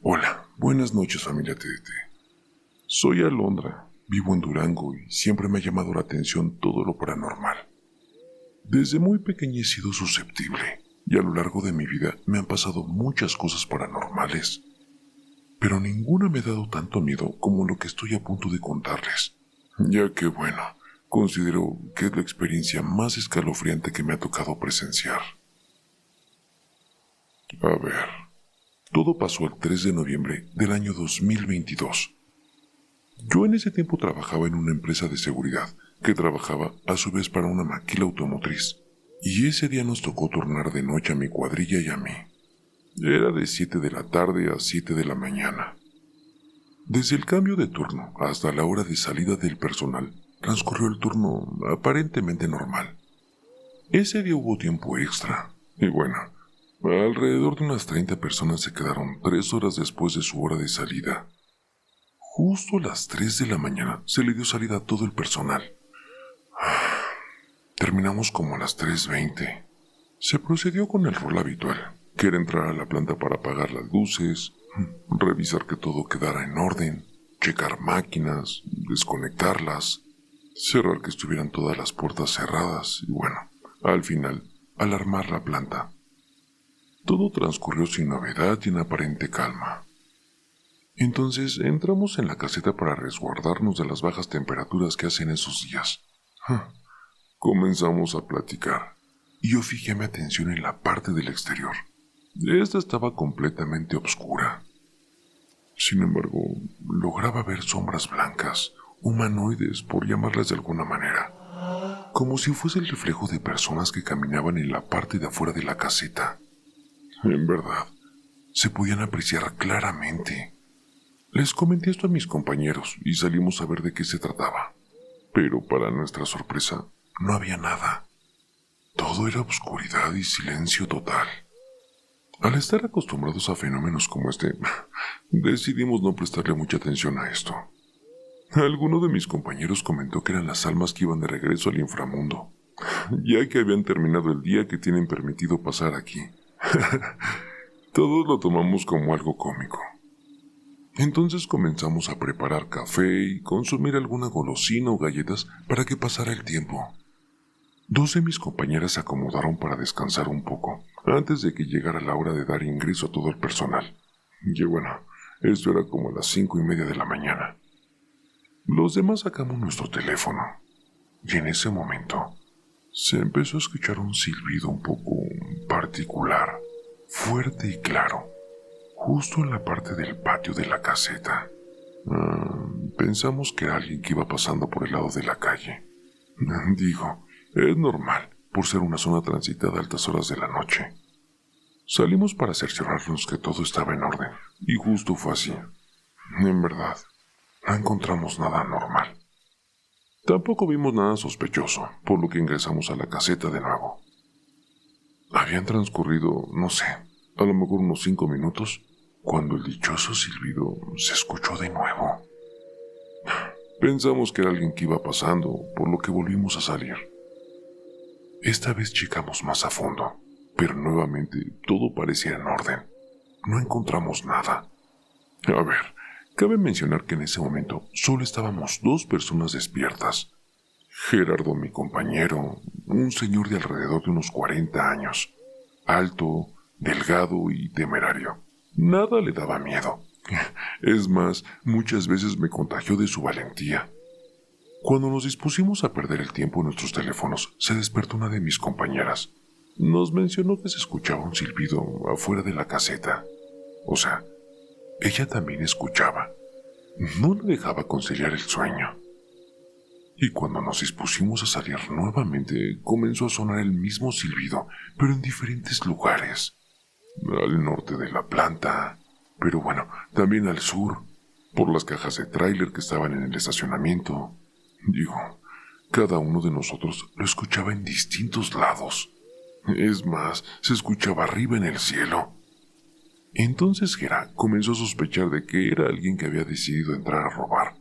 Hola, buenas noches familia TDT. Soy Alondra, vivo en Durango y siempre me ha llamado la atención todo lo paranormal. Desde muy pequeña he sido susceptible y a lo largo de mi vida me han pasado muchas cosas paranormales, pero ninguna me ha dado tanto miedo como lo que estoy a punto de contarles, ya que bueno, considero que es la experiencia más escalofriante que me ha tocado presenciar. A ver, todo pasó el 3 de noviembre del año 2022. Yo en ese tiempo trabajaba en una empresa de seguridad que trabajaba a su vez para una maquila automotriz, y ese día nos tocó turnar de noche a mi cuadrilla y a mí. Era de 7 de la tarde a 7 de la mañana. Desde el cambio de turno hasta la hora de salida del personal, transcurrió el turno aparentemente normal. Ese día hubo tiempo extra, y bueno, alrededor de unas 30 personas se quedaron 3 horas después de su hora de salida. Justo a las 3 de la mañana se le dio salida a todo el personal. Terminamos como a las 3:20. Se procedió con el rol habitual, que era entrar a la planta para apagar las luces, revisar que todo quedara en orden, checar máquinas, desconectarlas, cerrar que estuvieran todas las puertas cerradas y bueno, al final, alarmar la planta. Todo transcurrió sin novedad y en aparente calma. Entonces entramos en la caseta para resguardarnos de las bajas temperaturas que hacen esos días. Comenzamos a platicar, y yo fijé mi atención en la parte del exterior. Esta estaba completamente oscura. Sin embargo, lograba ver sombras blancas, humanoides, por llamarlas de alguna manera, como si fuese el reflejo de personas que caminaban en la parte de afuera de la caseta. En verdad, se podían apreciar claramente. Les comenté esto a mis compañeros y salimos a ver de qué se trataba. Pero para nuestra sorpresa, no había nada. Todo era oscuridad y silencio total. Al estar acostumbrados a fenómenos como este, decidimos no prestarle mucha atención a esto. Alguno de mis compañeros comentó que eran las almas que iban de regreso al inframundo, ya que habían terminado el día que tienen permitido pasar aquí. Todos lo tomamos como algo cómico. Entonces comenzamos a preparar café y consumir alguna golosina o galletas para que pasara el tiempo. 2 de mis compañeras se acomodaron para descansar un poco, antes de que llegara la hora de dar ingreso a todo el personal. Y bueno, esto era como a las 5:30 de la mañana. Los demás sacamos nuestro teléfono, y en ese momento se empezó a escuchar un silbido un poco particular, fuerte y claro, justo en la parte del patio de la caseta. Pensamos que era alguien que iba pasando por el lado de la calle. Digo, es normal, por ser una zona transitada a altas horas de la noche. Salimos para cerciorarnos que todo estaba en orden, y justo fue así. En verdad, no encontramos nada anormal. Tampoco vimos nada sospechoso, por lo que ingresamos a la caseta de nuevo. Habían transcurrido, no sé, a lo mejor unos 5 minutos, cuando el dichoso silbido se escuchó de nuevo. Pensamos que era alguien que iba pasando, por lo que volvimos a salir. Esta vez checamos más a fondo, pero nuevamente todo parecía en orden. No encontramos nada. A ver, cabe mencionar que en ese momento solo estábamos 2 personas despiertas. Gerardo, mi compañero, un señor de alrededor de unos 40 años, alto, delgado y temerario. Nada le daba miedo. Es más, muchas veces me contagió de su valentía. Cuando nos dispusimos a perder el tiempo en nuestros teléfonos, se despertó una de mis compañeras. Nos mencionó que se escuchaba un silbido afuera de la caseta. O sea, ella también escuchaba. No le dejaba conciliar el sueño. Y cuando nos dispusimos a salir nuevamente, comenzó a sonar el mismo silbido, pero en diferentes lugares. Al norte de la planta, pero bueno, también al sur, por las cajas de tráiler que estaban en el estacionamiento. Digo, cada uno de nosotros lo escuchaba en distintos lados. Es más, se escuchaba arriba en el cielo. Entonces Gera comenzó a sospechar de que era alguien que había decidido entrar a robar.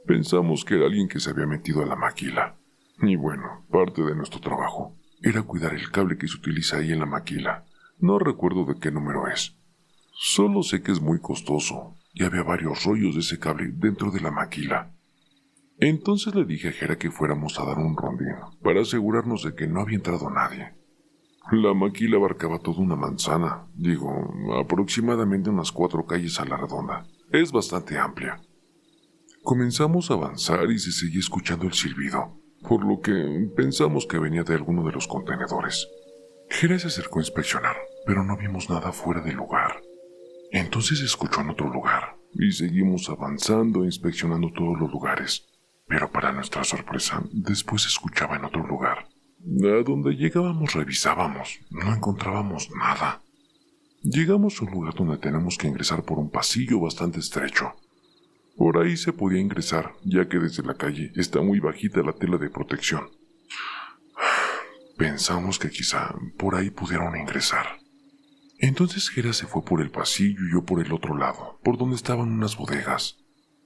Pensamos que era alguien que se había metido a la maquila. Y bueno, parte de nuestro trabajo era cuidar el cable que se utiliza ahí en la maquila. No recuerdo de qué número es. Solo sé que es muy costoso y había varios rollos de ese cable dentro de la maquila. Entonces le dije a Gera que fuéramos a dar un rondín para asegurarnos de que no había entrado nadie. La maquila abarcaba toda una manzana, aproximadamente unas 4 calles a la redonda. Es bastante amplia. Comenzamos a avanzar y se seguía escuchando el silbido, por lo que pensamos que venía de alguno de los contenedores. Gera se acercó a inspeccionar, pero no vimos nada fuera del lugar. Entonces se escuchó en otro lugar, y seguimos avanzando e inspeccionando todos los lugares. Pero para nuestra sorpresa, después se escuchaba en otro lugar. A donde llegábamos revisábamos, no encontrábamos nada. Llegamos a un lugar donde tenemos que ingresar por un pasillo bastante estrecho. Por ahí se podía ingresar, ya que desde la calle está muy bajita la tela de protección. Pensamos que quizá por ahí pudieron ingresar. Entonces Gera se fue por el pasillo y yo por el otro lado, por donde estaban unas bodegas.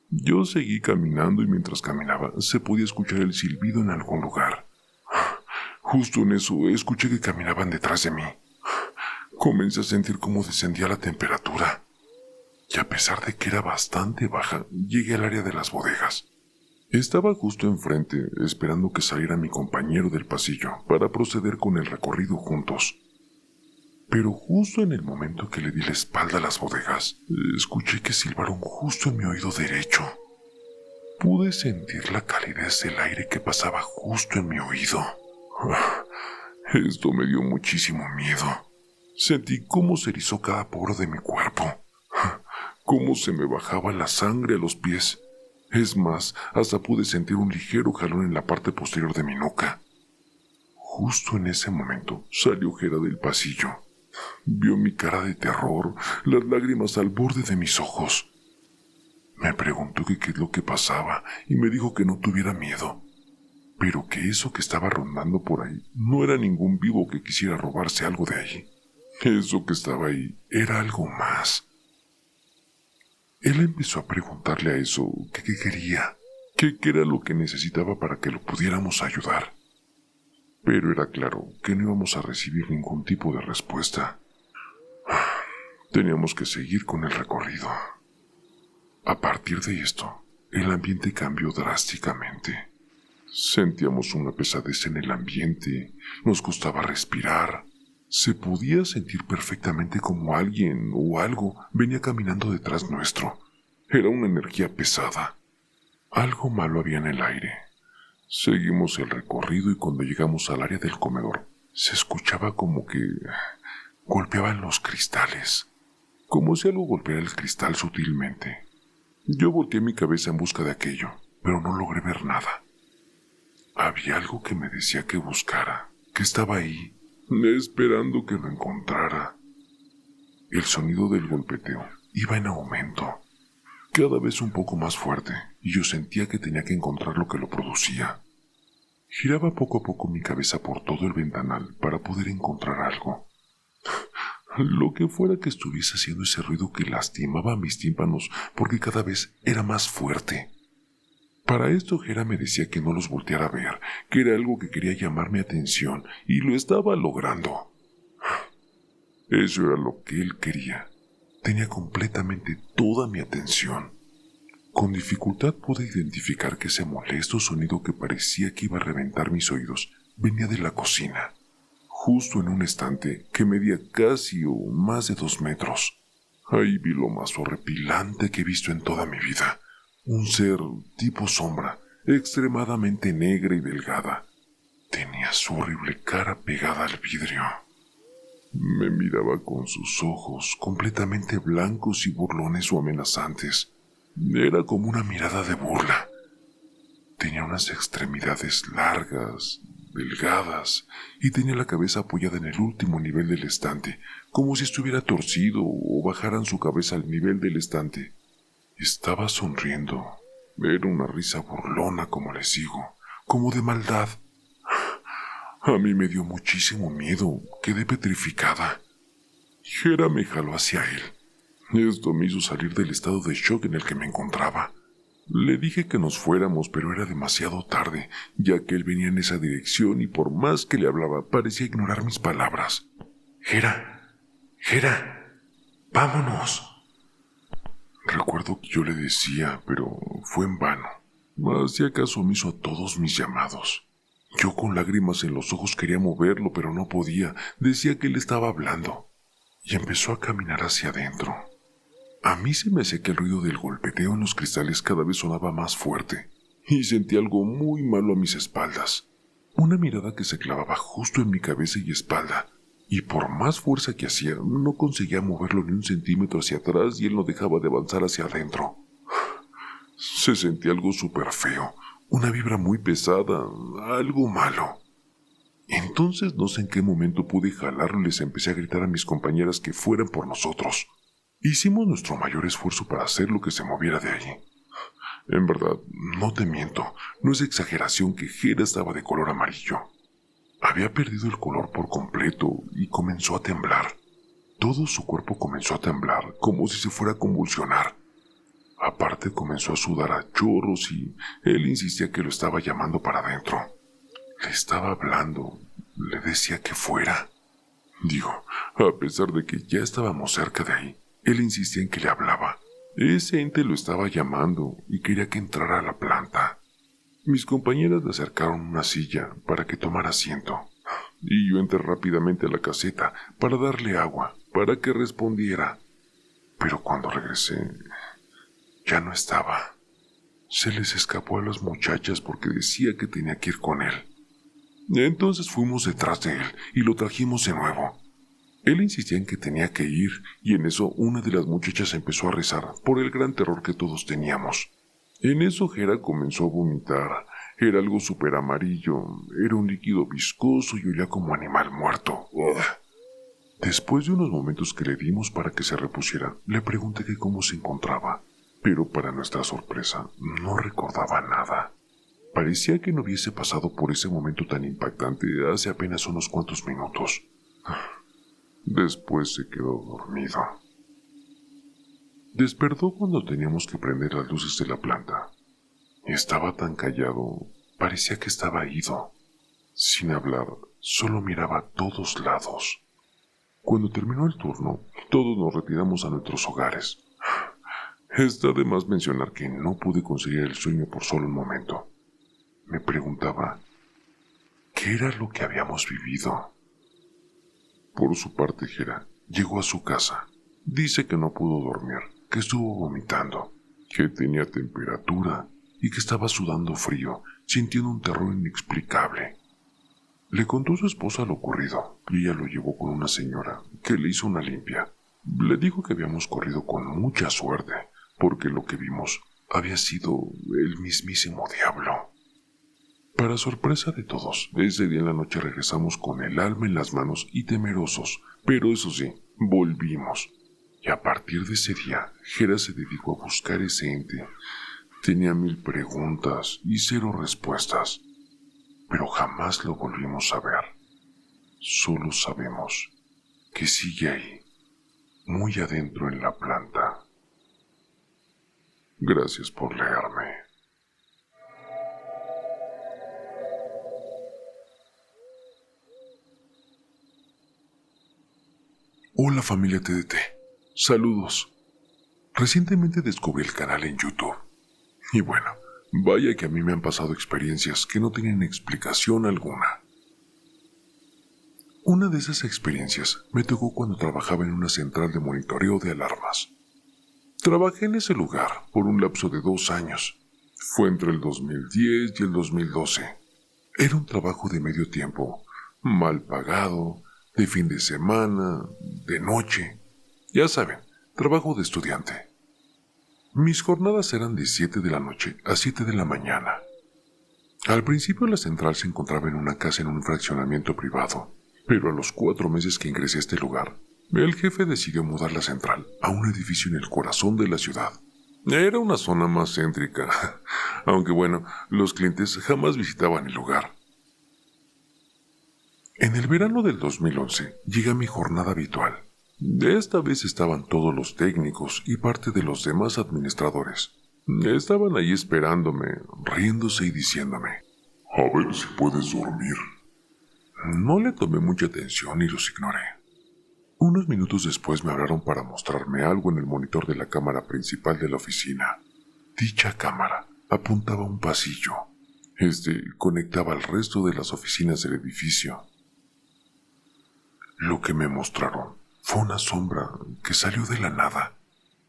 Yo seguí caminando y mientras caminaba se podía escuchar el silbido en algún lugar. Justo en eso escuché que caminaban detrás de mí. Comencé a sentir cómo descendía la temperatura. Y a pesar de que era bastante baja, llegué al área de las bodegas. Estaba justo enfrente, esperando que saliera mi compañero del pasillo para proceder con el recorrido juntos. Pero justo en el momento que le di la espalda a las bodegas, escuché que silbaron justo en mi oído derecho. Pude sentir la calidez del aire que pasaba justo en mi oído. Esto me dio muchísimo miedo. Sentí cómo se erizó cada poro de mi cuerpo, cómo se me bajaba la sangre a los pies. Es más, hasta pude sentir un ligero jalón en la parte posterior de mi nuca. Justo en ese momento salió Gera del pasillo. Vio mi cara de terror, las lágrimas al borde de mis ojos. Me preguntó que qué es lo que pasaba y me dijo que no tuviera miedo, pero que eso que estaba rondando por ahí no era ningún vivo que quisiera robarse algo de allí. Eso que estaba ahí era algo más. Él empezó a preguntarle a eso que qué quería, que qué era lo que necesitaba para que lo pudiéramos ayudar. Pero era claro que no íbamos a recibir ningún tipo de respuesta. Teníamos que seguir con el recorrido. A partir de esto, el ambiente cambió drásticamente. Sentíamos una pesadez en el ambiente, nos costaba respirar. Se podía sentir perfectamente como alguien o algo venía caminando detrás nuestro. Era una energía pesada. Algo malo había en el aire. Seguimos el recorrido y cuando llegamos al área del comedor, se escuchaba como que golpeaban los cristales, como si algo golpeara el cristal sutilmente. Yo volteé mi cabeza en busca de aquello, pero no logré ver nada. Había algo que me decía que buscara, que estaba ahí, esperando que lo encontrara. El sonido del golpeteo iba en aumento, cada vez un poco más fuerte, y yo sentía que tenía que encontrar lo que lo producía. Giraba poco a poco mi cabeza por todo el ventanal para poder encontrar algo. Lo que fuera que estuviese haciendo ese ruido que lastimaba mis tímpanos porque cada vez era más fuerte. Para esto Gera me decía que no los volteara a ver, que era algo que quería llamar mi atención y lo estaba logrando. Eso era lo que él quería. Tenía completamente toda mi atención. Con dificultad pude identificar que ese molesto sonido que parecía que iba a reventar mis oídos venía de la cocina, justo en un estante que medía casi o más de 2 metros. Ahí vi lo más horripilante que he visto en toda mi vida. Un ser tipo sombra, extremadamente negra y delgada. Tenía su horrible cara pegada al vidrio. Me miraba con sus ojos completamente blancos y burlones o amenazantes. Era como una mirada de burla. Tenía unas extremidades largas, delgadas, y tenía la cabeza apoyada en el último nivel del estante, como si estuviera torcido o bajaran su cabeza al nivel del estante. Estaba sonriendo. Era una risa burlona, como les digo, como de maldad. A mí me dio muchísimo miedo, quedé petrificada. Jera me jaló hacia él. Esto me hizo salir del estado de shock en el que me encontraba. Le dije que nos fuéramos, pero era demasiado tarde, ya que él venía en esa dirección y por más que le hablaba, parecía ignorar mis palabras. Jera, vámonos. Recuerdo que yo le decía, pero fue en vano. Hacía caso omiso a todos mis llamados. Yo con lágrimas en los ojos quería moverlo, pero no podía. Decía que él estaba hablando. Y empezó a caminar hacia adentro. A mí se me hacía que el ruido del golpeteo en los cristales cada vez sonaba más fuerte, y sentí algo muy malo a mis espaldas. Una mirada que se clavaba justo en mi cabeza y espalda, y por más fuerza que hacía, no conseguía moverlo ni un centímetro hacia atrás y él no dejaba de avanzar hacia adentro. Se sentía algo súper feo, una vibra muy pesada, algo malo. Entonces no sé en qué momento pude jalarlo y les empecé a gritar a mis compañeras que fueran por nosotros. Hicimos nuestro mayor esfuerzo para hacer lo que se moviera de allí. En verdad, no te miento, no es exageración que Jera estaba de color amarillo. Había perdido el color por completo y comenzó a temblar. Todo su cuerpo comenzó a temblar, como si se fuera a convulsionar. Aparte comenzó a sudar a chorros y él insistía que lo estaba llamando para adentro. Le estaba hablando, le decía que fuera. Digo, a pesar de que ya estábamos cerca de ahí, él insistía en que le hablaba. Ese ente lo estaba llamando y quería que entrara a la planta. Mis compañeras le acercaron una silla para que tomara asiento, y yo entré rápidamente a la caseta para darle agua, para que respondiera. Pero cuando regresé, ya no estaba. Se les escapó a las muchachas porque decía que tenía que ir con él. Entonces fuimos detrás de él y lo trajimos de nuevo. Él insistía en que tenía que ir, y en eso una de las muchachas empezó a rezar por el gran terror que todos teníamos. En eso Jera comenzó a vomitar. Era algo súper amarillo, era un líquido viscoso y olía como animal muerto. Ugh. Después de unos momentos que le dimos para que se repusiera, le pregunté que cómo se encontraba, pero para nuestra sorpresa no recordaba nada. Parecía que no hubiese pasado por ese momento tan impactante hace apenas unos cuantos minutos. Después se quedó dormido. Despertó cuando teníamos que prender las luces de la planta. Estaba tan callado, parecía que estaba ido. Sin hablar, solo miraba a todos lados. Cuando terminó el turno, todos nos retiramos a nuestros hogares. Está de más mencionar que no pude conseguir el sueño por solo un momento. Me preguntaba, ¿qué era lo que habíamos vivido? Por su parte, Jera llegó a su casa. Dice que no pudo dormir, que estuvo vomitando, que tenía temperatura y que estaba sudando frío, sintiendo un terror inexplicable. Le contó a su esposa lo ocurrido y ella lo llevó con una señora que le hizo una limpia. Le dijo que habíamos corrido con mucha suerte, porque lo que vimos había sido el mismísimo diablo. Para sorpresa de todos, ese día en la noche regresamos con el alma en las manos y temerosos, pero eso sí, volvimos. Y a partir de ese día, Jera se dedicó a buscar ese ente. Tenía 1000 preguntas y 0 respuestas, pero jamás lo volvimos a ver. Solo sabemos que sigue ahí, muy adentro en la planta. Gracias por leerme. Hola familia TDT, saludos. Recientemente descubrí el canal en YouTube. Y bueno, vaya que a mí me han pasado experiencias que no tienen explicación alguna. Una de esas experiencias me tocó cuando trabajaba en una central de monitoreo de alarmas. Trabajé en ese lugar por un lapso de 2 años. Fue entre el 2010 y el 2012. Era un trabajo de medio tiempo, mal pagado, de fin de semana, de noche. Ya saben, trabajo de estudiante. Mis jornadas eran de 7 de la noche a 7 de la mañana. Al principio la central se encontraba en una casa en un fraccionamiento privado, pero a los 4 meses que ingresé a este lugar, el jefe decidió mudar la central a un edificio en el corazón de la ciudad. Era una zona más céntrica, aunque bueno, los clientes jamás visitaban el lugar. En el verano del 2011 llega mi jornada habitual. De esta vez estaban todos los técnicos y parte de los demás administradores. Estaban ahí esperándome, riéndose y diciéndome: a ver si puedes dormir. No le tomé mucha atención y los ignoré. Unos minutos después me hablaron para mostrarme algo en el monitor de la cámara principal de la oficina. Dicha cámara apuntaba a un pasillo. Conectaba al resto de las oficinas del edificio. Lo que me mostraron fue una sombra que salió de la nada.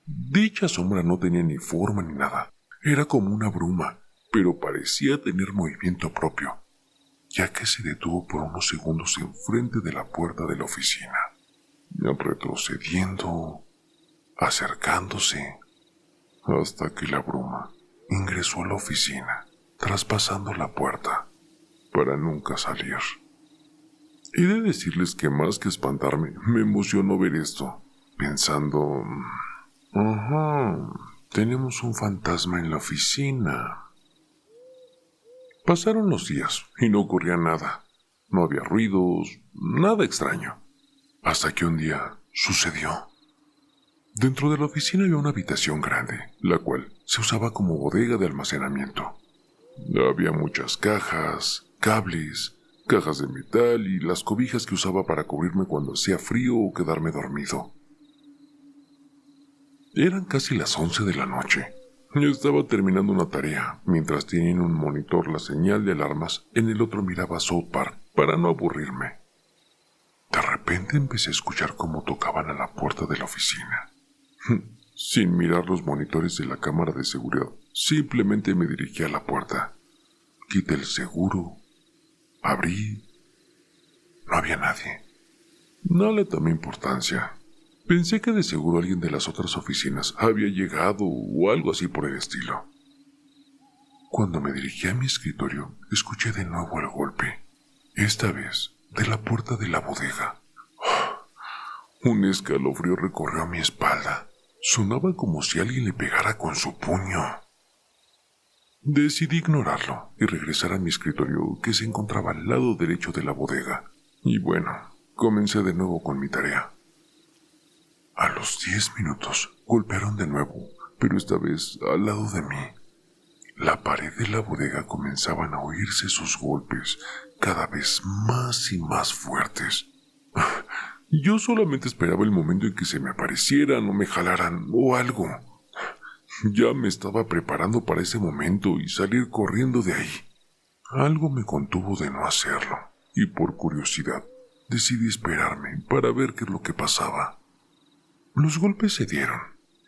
Dicha sombra no tenía ni forma ni nada. Era como una bruma, pero parecía tener movimiento propio, ya que se detuvo por unos segundos enfrente de la puerta de la oficina, retrocediendo, acercándose, hasta que la bruma ingresó a la oficina, traspasando la puerta, para nunca salir. He de decirles que más que espantarme, me emocionó ver esto, pensando: tenemos un fantasma en la oficina. Pasaron los días y no ocurría nada. No había ruidos, nada extraño. Hasta que un día sucedió. Dentro de la oficina había una habitación grande, la cual se usaba como bodega de almacenamiento. Había muchas cajas, cables, cajas de metal y las cobijas que usaba para cubrirme cuando hacía frío o quedarme dormido. Eran casi las 11 de la noche. Yo estaba terminando una tarea, mientras tenía en un monitor la señal de alarmas, en el otro miraba South Park para no aburrirme. De repente empecé a escuchar cómo tocaban a la puerta de la oficina. Sin mirar los monitores de la cámara de seguridad, simplemente me dirigí a la puerta. Quité el seguro, abrí. No había nadie. No le tomé importancia. Pensé que de seguro alguien de las otras oficinas había llegado o algo así por el estilo. Cuando me dirigí a mi escritorio, escuché de nuevo el golpe, esta vez de la puerta de la bodega. Un escalofrío recorrió mi espalda. Sonaba como si alguien le pegara con su puño. Decidí ignorarlo y regresar a mi escritorio, que se encontraba al lado derecho de la bodega. Y bueno, comencé de nuevo con mi tarea. A los 10 minutos golpearon de nuevo, pero esta vez al lado de mí. La pared de la bodega comenzaban a oírse sus golpes, cada vez más y más fuertes. Yo solamente esperaba el momento en que se me aparecieran o me jalaran o algo. Ya me estaba preparando para ese momento y salir corriendo de ahí. Algo me contuvo de no hacerlo, y por curiosidad decidí esperarme para ver qué es lo que pasaba. Los golpes se dieron.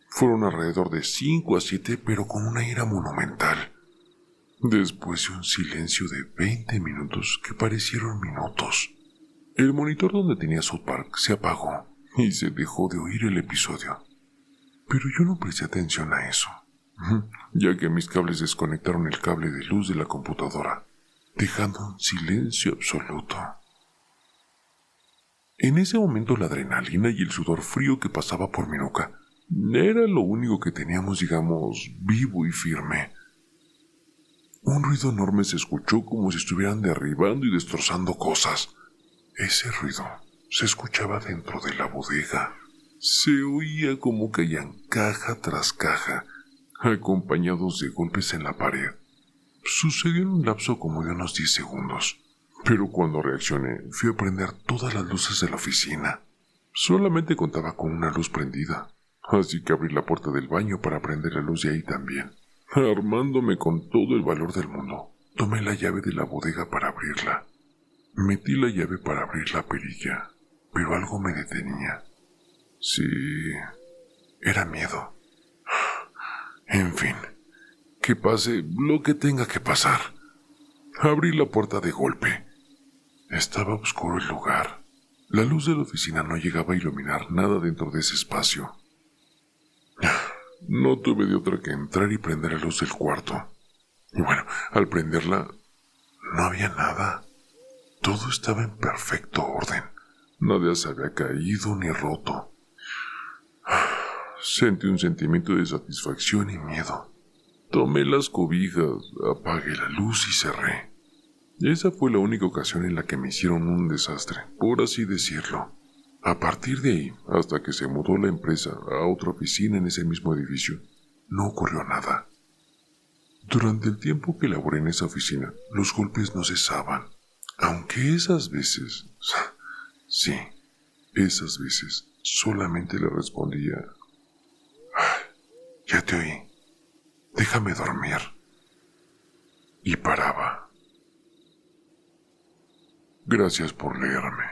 Fueron alrededor de 5 a 7, pero con una ira monumental. Después de un silencio de 20 minutos que parecieron minutos, el monitor donde tenía South Park se apagó y se dejó de oír el episodio. Pero yo no presté atención a eso, ya que mis cables desconectaron el cable de luz de la computadora, dejando un silencio absoluto. En ese momento la adrenalina y el sudor frío que pasaba por mi nuca era lo único que teníamos, digamos, vivo y firme. Un ruido enorme se escuchó como si estuvieran derribando y destrozando cosas. Ese ruido se escuchaba dentro de la bodega. Se oía como caían caja tras caja, acompañados de golpes en la pared. Sucedió en un lapso como de unos 10 segundos. Pero cuando reaccioné, fui a prender todas las luces de la oficina. Solamente contaba con una luz prendida, así que abrí la puerta del baño para prender la luz de ahí también. Armándome con todo el valor del mundo, tomé la llave de la bodega para abrirla. Metí la llave para abrir la perilla, pero algo me detenía. Sí, era miedo. En fin, que pase lo que tenga que pasar. Abrí la puerta de golpe. Estaba oscuro el lugar. La luz de la oficina no llegaba a iluminar nada dentro de ese espacio. No tuve de otra que entrar y prender la luz del cuarto. Y bueno, al prenderla, no había nada. Todo estaba en perfecto orden. Nada se había caído ni roto. Sentí un sentimiento de satisfacción y miedo. Tomé las cobijas, apagué la luz y cerré. Esa fue la única ocasión en la que me hicieron un desastre, por así decirlo. A partir de ahí, hasta que se mudó la empresa a otra oficina en ese mismo edificio, no ocurrió nada. Durante el tiempo que laboré en esa oficina, los golpes no cesaban, aunque esas veces, sí, esas veces, solamente le respondía: ya te oí, déjame dormir. Y paraba. Gracias por leerme.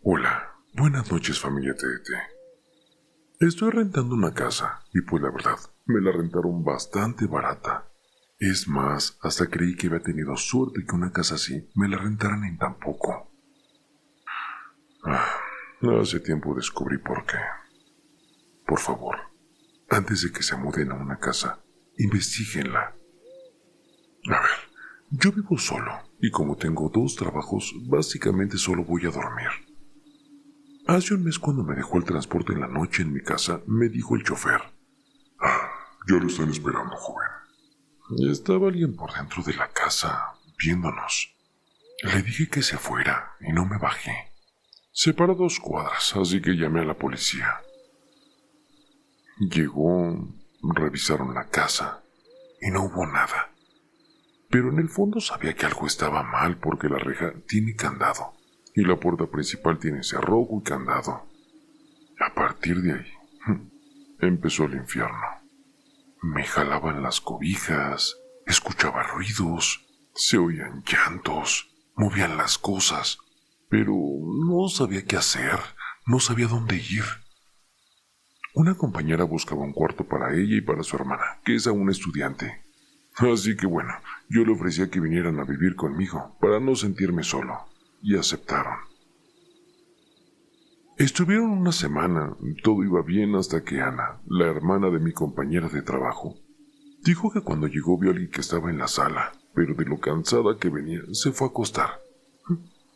Hola, buenas noches familia TDT. Estoy rentando una casa y pues la verdad, me la rentaron bastante barata. Es más, hasta creí que había tenido suerte que una casa así me la rentaran en tan poco. Hace tiempo descubrí por qué. Por favor, antes de que se muden a una casa, investíguenla. A ver, yo vivo solo y como tengo 2 trabajos, básicamente solo voy a dormir. Hace un mes cuando me dejó el transporte en la noche en mi casa, me dijo el chofer: ya lo están esperando, joven. Y estaba alguien por dentro de la casa, viéndonos. Le dije que se fuera y no me bajé. Se paró 2 cuadras, así que llamé a la policía. Llegó, revisaron la casa y no hubo nada. Pero en el fondo sabía que algo estaba mal porque la reja tiene candado y la puerta principal tiene cerrojo y candado. A partir de ahí, empezó el infierno. Me jalaban las cobijas, escuchaba ruidos, se oían llantos, movían las cosas, pero no sabía qué hacer, no sabía dónde ir. Una compañera buscaba un cuarto para ella y para su hermana, que es aún estudiante. Así que bueno, yo le ofrecía que vinieran a vivir conmigo para no sentirme solo, y aceptaron. Estuvieron una semana, todo iba bien hasta que Ana, la hermana de mi compañera de trabajo, dijo que cuando llegó vio a alguien que estaba en la sala, pero de lo cansada que venía se fue a acostar.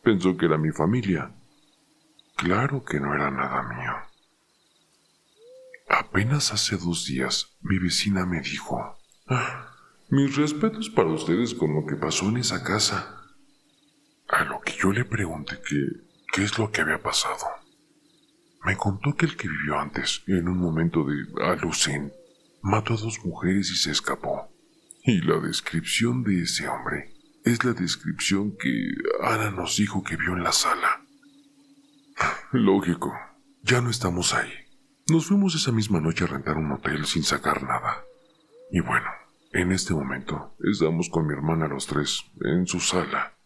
Pensó que era mi familia. Claro que no era nada mío. Apenas hace 2 días mi vecina me dijo: mis respetos para ustedes con lo que pasó en esa casa. A lo que yo le pregunté qué es lo que había pasado. Me contó que el que vivió antes, en un momento de alucin, mató a 2 mujeres y se escapó. Y la descripción de ese hombre es la descripción que Ana nos dijo que vio en la sala. Lógico, ya no estamos ahí. Nos fuimos esa misma noche a rentar un hotel sin sacar nada. Y bueno, en este momento estamos con mi hermana los 3 en su sala.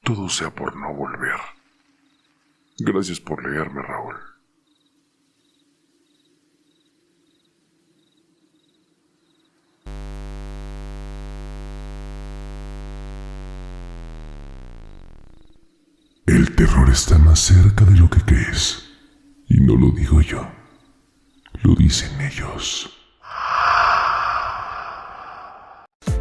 Todo sea por no volver. Gracias por leerme, Raúl. El terror está más cerca de lo que crees. Y no lo digo yo, lo dicen ellos.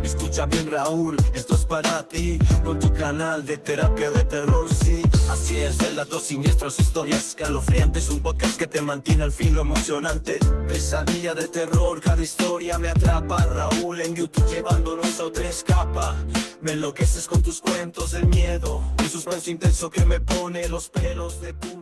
Escucha bien, Raúl, esto es para ti, con tu canal de terapia de terror, sí. Así es, relatos siniestros, historias escalofriantes, un podcast que te mantiene al fin lo emocionante. Pesadilla de terror, cada historia me atrapa. Raúl en YouTube llevándonos a otra escapa. Me enloqueces con tus cuentos del miedo, un suspenso intenso que me pone los pelos de punta.